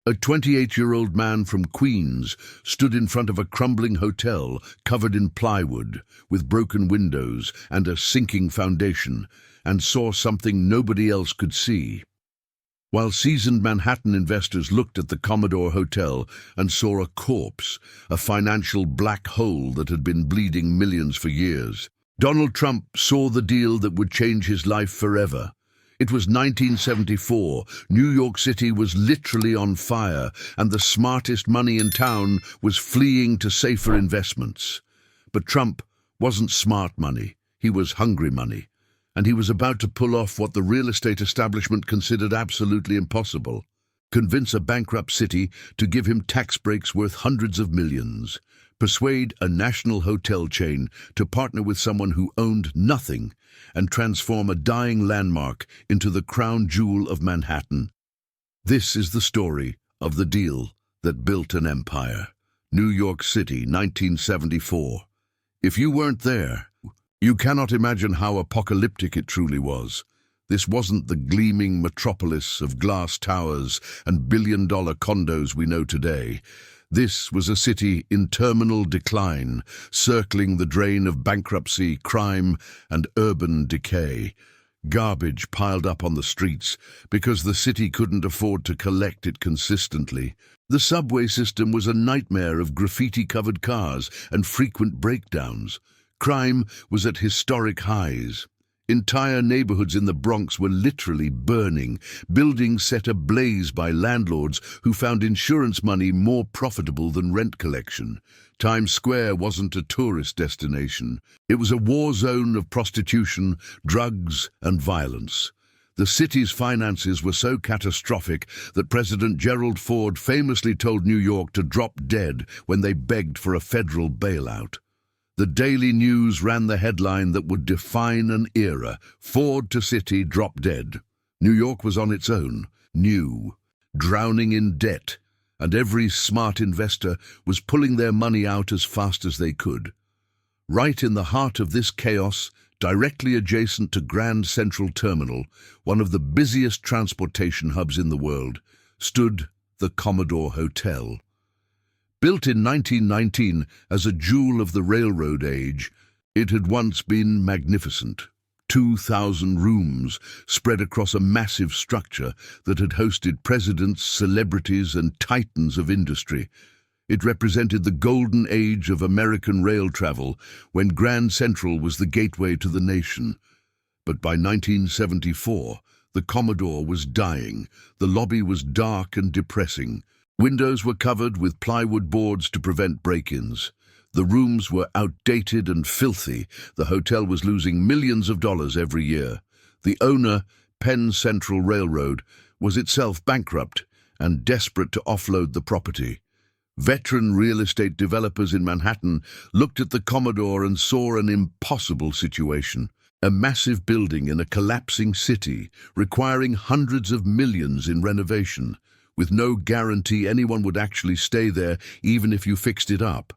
A 28-year-old man from Queens stood in front of a crumbling hotel covered in plywood, with broken windows and a sinking foundation, and saw something nobody else could see. While seasoned Manhattan investors looked at the Commodore Hotel and saw a corpse, a financial black hole that had been bleeding millions for years, Donald Trump saw the deal that would change his life forever. It was 1974. New York City was literally on fire, and the smartest money in town was fleeing to safer investments. But Trump wasn't smart money. He was hungry money. And he was about to pull off what the real estate establishment considered absolutely impossible: convince a bankrupt city to give him tax breaks worth hundreds of millions, persuade a national hotel chain to partner with someone who owned nothing, and transform a dying landmark into the crown jewel of Manhattan. This is the story of the deal that built an empire. New York City, 1974. If you weren't there, you cannot imagine how apocalyptic it truly was. This wasn't the gleaming metropolis of glass towers and billion-dollar condos we know today. This was a city in terminal decline, circling the drain of bankruptcy, crime, and urban decay. Garbage piled up on the streets because the city couldn't afford to collect it consistently. The subway system was a nightmare of graffiti-covered cars and frequent breakdowns. Crime was at historic highs. Entire neighborhoods in the Bronx were literally burning, buildings set ablaze by landlords who found insurance money more profitable than rent collection. Times Square wasn't a tourist destination. It was a war zone of prostitution, drugs, and violence. The city's finances were so catastrophic that President Gerald Ford famously told New York to drop dead when they begged for a federal bailout. The Daily News ran the headline that would define an era: Ford to city drop dead. New York was on its own, new, drowning in debt, and every smart investor was pulling their money out as fast as they could. Right in the heart of this chaos, directly adjacent to Grand Central Terminal, one of the busiest transportation hubs in the world, stood the Commodore Hotel. Built in 1919 as a jewel of the railroad age, it had once been magnificent. 2,000 rooms spread across a massive structure that had hosted presidents, celebrities, and titans of industry. It represented the golden age of American rail travel, when Grand Central was the gateway to the nation. But by 1974, the Commodore was dying. The lobby was dark and depressing. Windows were covered with plywood boards to prevent break-ins. The rooms were outdated and filthy. The hotel was losing millions of dollars every year. The owner, Penn Central Railroad, was itself bankrupt and desperate to offload the property. Veteran real estate developers in Manhattan looked at the Commodore and saw an impossible situation: a massive building in a collapsing city, requiring hundreds of millions in renovation, with no guarantee anyone would actually stay there even if you fixed it up.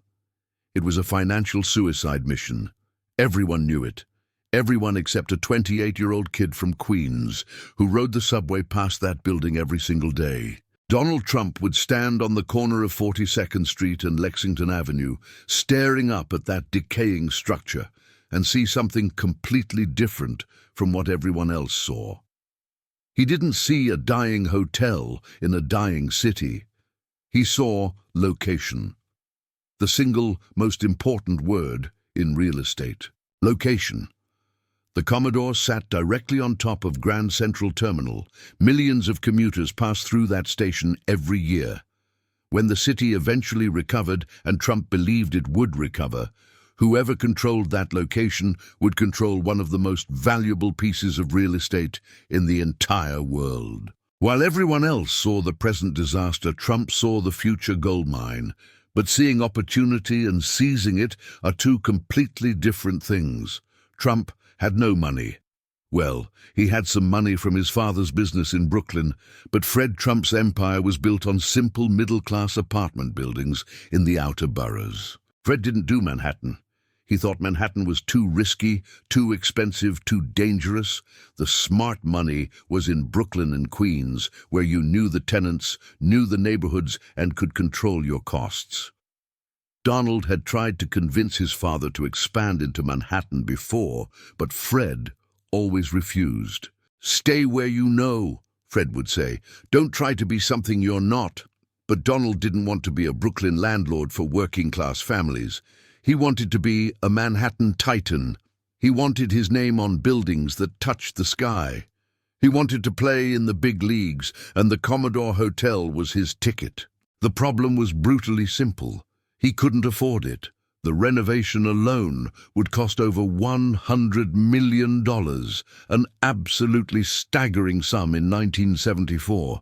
It was a financial suicide mission. Everyone knew it. Everyone except a 28-year-old kid from Queens who rode the subway past that building every single day. Donald Trump would stand on the corner of 42nd Street and Lexington Avenue, staring up at that decaying structure, and see something completely different from what everyone else saw. He didn't see a dying hotel in a dying city. He saw location. The single most important word in real estate: location. The Commodore sat directly on top of Grand Central Terminal. Millions of commuters passed through that station every year. When the city eventually recovered, and Trump believed it would recover, whoever controlled that location would control one of the most valuable pieces of real estate in the entire world. While everyone else saw the present disaster, Trump saw the future goldmine. But seeing opportunity and seizing it are two completely different things. Trump had no money. Well, he had some money from his father's business in Brooklyn, but Fred Trump's empire was built on simple middle-class apartment buildings in the outer boroughs. Fred didn't do Manhattan. He thought Manhattan was too risky, too expensive, too dangerous. The smart money was in Brooklyn and Queens, where you knew the tenants, knew the neighborhoods, and could control your costs. Donald had tried to convince his father to expand into Manhattan before, but Fred always refused. "Stay where you know," Fred would say. "Don't try to be something you're not." But Donald didn't want to be a Brooklyn landlord for working-class families. He wanted to be a Manhattan titan. He wanted his name on buildings that touched the sky. He wanted to play in the big leagues, and the Commodore Hotel was his ticket. The problem was brutally simple. He couldn't afford it. The renovation alone would cost over $100 million, an absolutely staggering sum in 1974.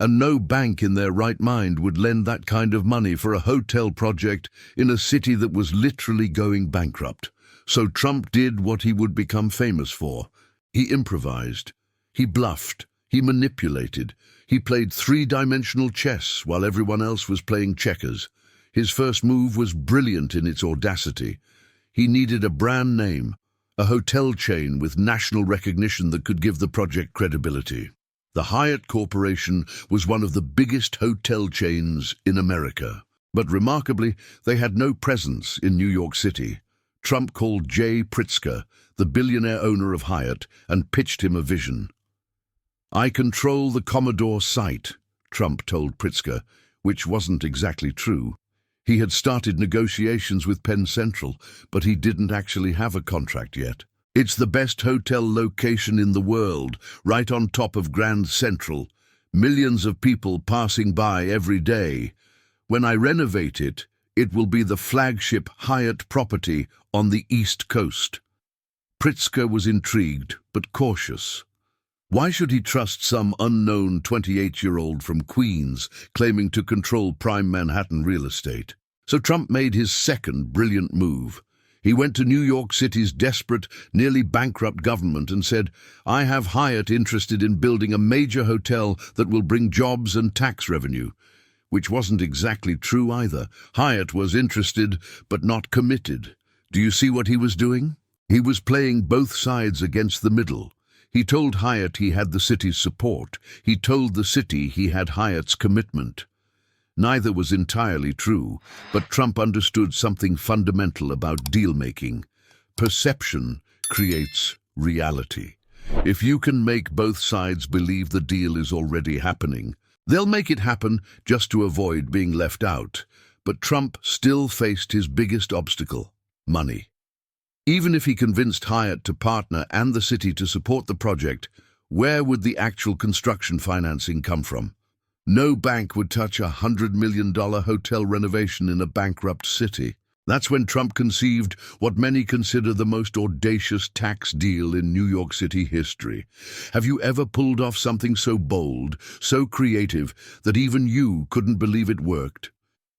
And no bank in their right mind would lend that kind of money for a hotel project in a city that was literally going bankrupt. So Trump did what he would become famous for. He improvised. He bluffed. He manipulated. He played three-dimensional chess while everyone else was playing checkers. His first move was brilliant in its audacity. He needed a brand name, a hotel chain with national recognition that could give the project credibility. The Hyatt Corporation was one of the biggest hotel chains in America. But remarkably, they had no presence in New York City. Trump called Jay Pritzker, the billionaire owner of Hyatt, and pitched him a vision. "I control the Commodore site," Trump told Pritzker, which wasn't exactly true. He had started negotiations with Penn Central, but he didn't actually have a contract yet. "It's the best hotel location in the world, right on top of Grand Central. Millions of people passing by every day. When I renovate it, it will be the flagship Hyatt property on the East Coast." Pritzker was intrigued, but cautious. Why should he trust some unknown 28-year-old from Queens claiming to control prime Manhattan real estate? So Trump made his second brilliant move. He went to New York City's desperate, nearly bankrupt government and said, "I have Hyatt interested in building a major hotel that will bring jobs and tax revenue." Which wasn't exactly true either. Hyatt was interested, but not committed. Do you see what he was doing? He was playing both sides against the middle. He told Hyatt he had the city's support. He told the city he had Hyatt's commitment. Neither was entirely true, but Trump understood something fundamental about deal-making. Perception creates reality. If you can make both sides believe the deal is already happening, they'll make it happen just to avoid being left out. But Trump still faced his biggest obstacle: money. Even if he convinced Hyatt to partner and the city to support the project, where would the actual construction financing come from? No bank would touch a $100 million hotel renovation in a bankrupt city. That's when Trump conceived what many consider the most audacious tax deal in New York City history. Have you ever pulled off something so bold, so creative, that even you couldn't believe it worked?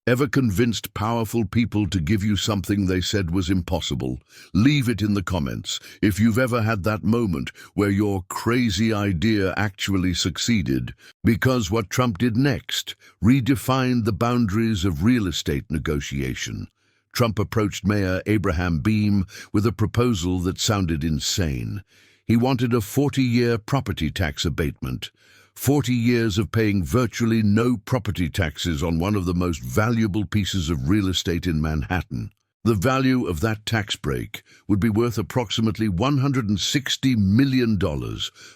Ever convinced powerful people to give you something they said was impossible? Leave it in the comments if you've ever had that moment where your crazy idea actually succeeded. Because what Trump did next redefined the boundaries of real estate negotiation. Trump approached Mayor Abraham Beame with a proposal that sounded insane. He wanted a 40-year property tax abatement. 40 years of paying virtually no property taxes on one of the most valuable pieces of real estate in Manhattan. The value of that tax break would be worth approximately $160 million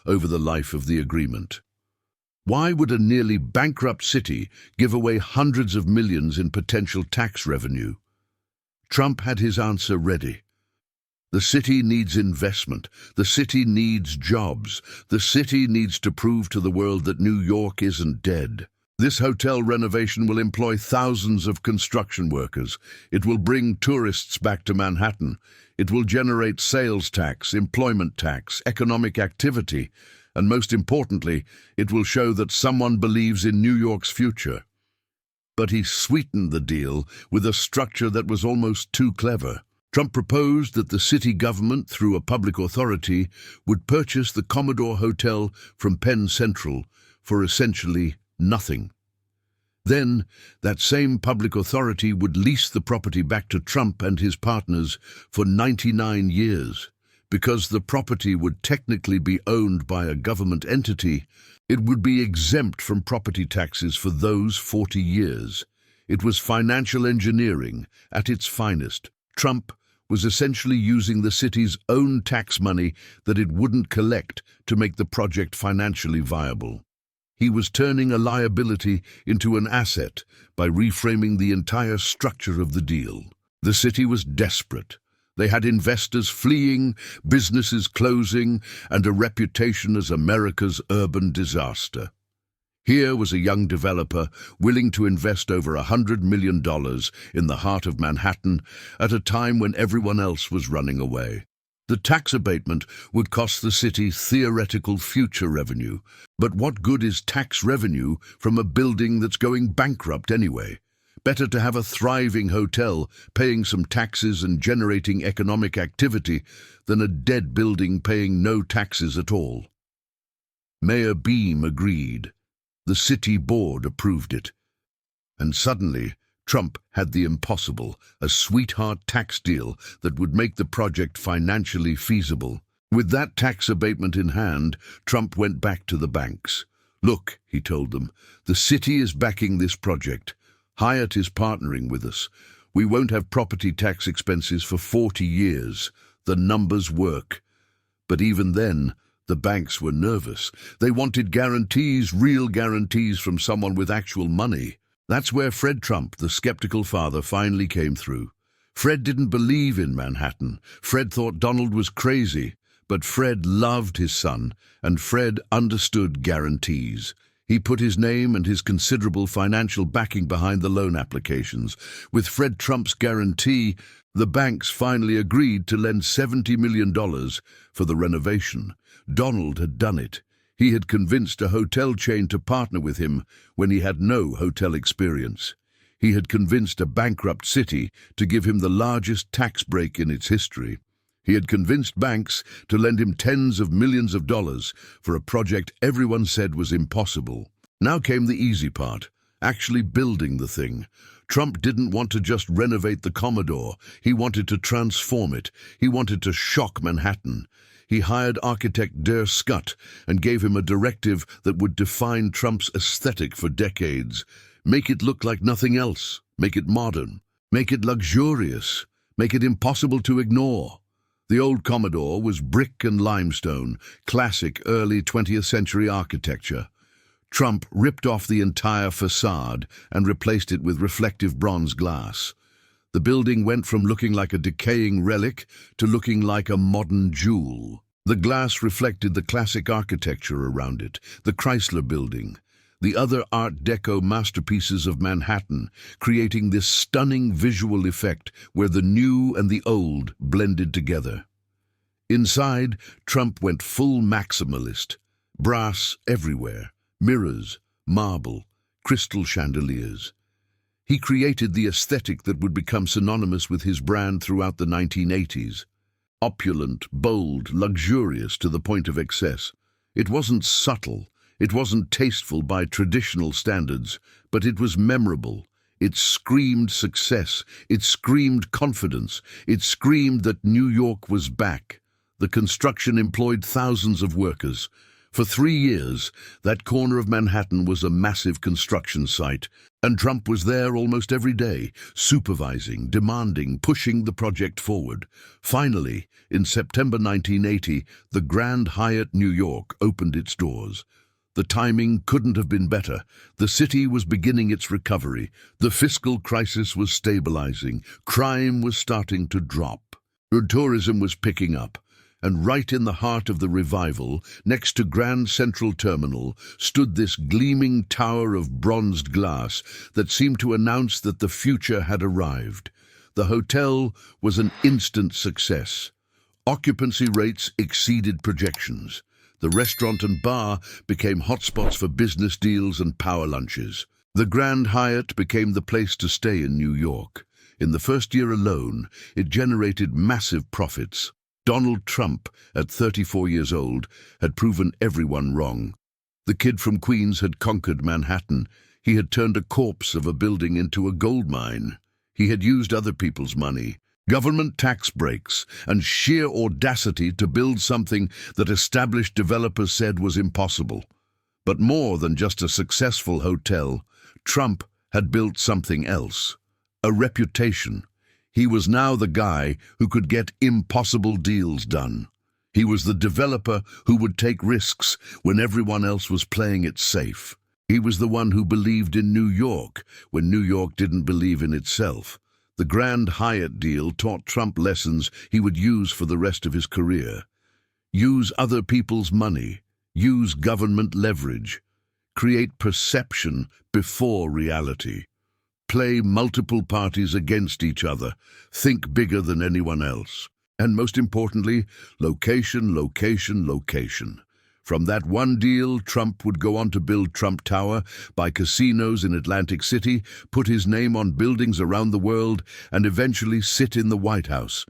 over the life of the agreement. Why would a nearly bankrupt city give away hundreds of millions in potential tax revenue? Trump had his answer ready. The city needs investment. The city needs jobs. The city needs to prove to the world that New York isn't dead. This hotel renovation will employ thousands of construction workers. It will bring tourists back to Manhattan. It will generate sales tax, employment tax, economic activity, and most importantly, it will show that someone believes in New York's future. But he sweetened the deal with a structure that was almost too clever. Trump proposed that the city government, through a public authority, would purchase the Commodore Hotel from Penn Central for essentially nothing. Then, that same public authority would lease the property back to Trump and his partners for 99 years. Because the property would technically be owned by a government entity, it would be exempt from property taxes for those 40 years. It was financial engineering at its finest. Trump was essentially using the city's own tax money that it wouldn't collect to make the project financially viable. He was turning a liability into an asset by reframing the entire structure of the deal. The city was desperate. They had investors fleeing, businesses closing, and a reputation as America's urban disaster. Here was a young developer willing to invest over $100 million in the heart of Manhattan at a time when everyone else was running away. The tax abatement would cost the city theoretical future revenue, but what good is tax revenue from a building that's going bankrupt anyway? Better to have a thriving hotel paying some taxes and generating economic activity than a dead building paying no taxes at all. Mayor Beam agreed. The city board approved it. And suddenly, Trump had the impossible, a sweetheart tax deal that would make the project financially feasible. With that tax abatement in hand, Trump went back to the banks. "Look," he told them, "the city is backing this project. Hyatt is partnering with us. We won't have property tax expenses for 40 years. The numbers work." But even then, the banks were nervous. They wanted guarantees, real guarantees from someone with actual money. That's where Fred Trump, the skeptical father, finally came through. Fred didn't believe in Manhattan. Fred thought Donald was crazy. But Fred loved his son, and Fred understood guarantees. He put his name and his considerable financial backing behind the loan applications. With Fred Trump's guarantee, the banks finally agreed to lend $70 million for the renovation. Donald had done it. He had convinced a hotel chain to partner with him when he had no hotel experience. He had convinced a bankrupt city to give him the largest tax break in its history. He had convinced banks to lend him tens of millions of dollars for a project everyone said was impossible. Now came the easy part, actually building the thing. Trump didn't want to just renovate the Commodore. He wanted to transform it. He wanted to shock Manhattan. He hired architect Der Scutt and gave him a directive that would define Trump's aesthetic for decades. Make it look like nothing else. Make it modern. Make it luxurious. Make it impossible to ignore. The old Commodore was brick and limestone, classic early 20th century architecture. Trump ripped off the entire facade and replaced it with reflective bronze glass. The building went from looking like a decaying relic to looking like a modern jewel. The glass reflected the classic architecture around it, the Chrysler Building, the other Art Deco masterpieces of Manhattan, creating this stunning visual effect where the new and the old blended together. Inside, Trump went full maximalist. Brass everywhere, mirrors, marble, crystal chandeliers. He created the aesthetic that would become synonymous with his brand throughout the 1980s. Opulent, bold, luxurious to the point of excess. It wasn't subtle. It wasn't tasteful by traditional standards, but it was memorable. It screamed success. It screamed confidence. It screamed that New York was back. The construction employed thousands of workers. For 3 years, that corner of Manhattan was a massive construction site, and Trump was there almost every day, supervising, demanding, pushing the project forward. Finally, in September 1980, the Grand Hyatt New York opened its doors. The timing couldn't have been better. The city was beginning its recovery. The fiscal crisis was stabilizing. Crime was starting to drop. Tourism was picking up. And right in the heart of the revival, next to Grand Central Terminal, stood this gleaming tower of bronzed glass that seemed to announce that the future had arrived. The hotel was an instant success. Occupancy rates exceeded projections. The restaurant and bar became hotspots for business deals and power lunches. The Grand Hyatt became the place to stay in New York. In the first year alone, it generated massive profits. Donald Trump, at 34 years old, had proven everyone wrong. The kid from Queens had conquered Manhattan. He had turned a corpse of a building into a gold mine. He had used other people's money, government tax breaks, and sheer audacity to build something that established developers said was impossible. But more than just a successful hotel, Trump had built something else, a reputation. He was now the guy who could get impossible deals done. He was the developer who would take risks when everyone else was playing it safe. He was the one who believed in New York when New York didn't believe in itself. The Grand Hyatt deal taught Trump lessons he would use for the rest of his career. Use other people's money. Use government leverage. Create perception before reality. Play multiple parties against each other. Think bigger than anyone else. And most importantly, location, location, location. From that one deal, Trump would go on to build Trump Tower, buy casinos in Atlantic City, put his name on buildings around the world, and eventually sit in the White House.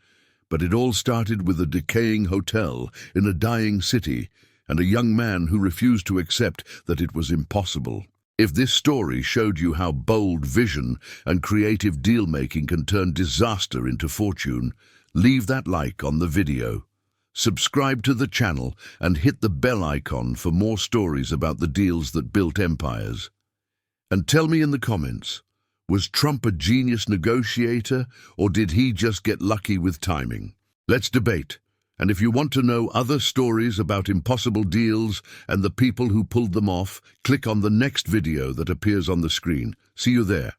But it all started with a decaying hotel in a dying city, and a young man who refused to accept that it was impossible. If this story showed you how bold vision and creative deal-making can turn disaster into fortune, leave that like on the video. Subscribe to the channel and hit the bell icon for more stories about the deals that built empires. And tell me in the comments, was Trump a genius negotiator or did he just get lucky with timing? Let's debate. And if you want to know other stories about impossible deals and the people who pulled them off, click on the next video that appears on the screen. See you there.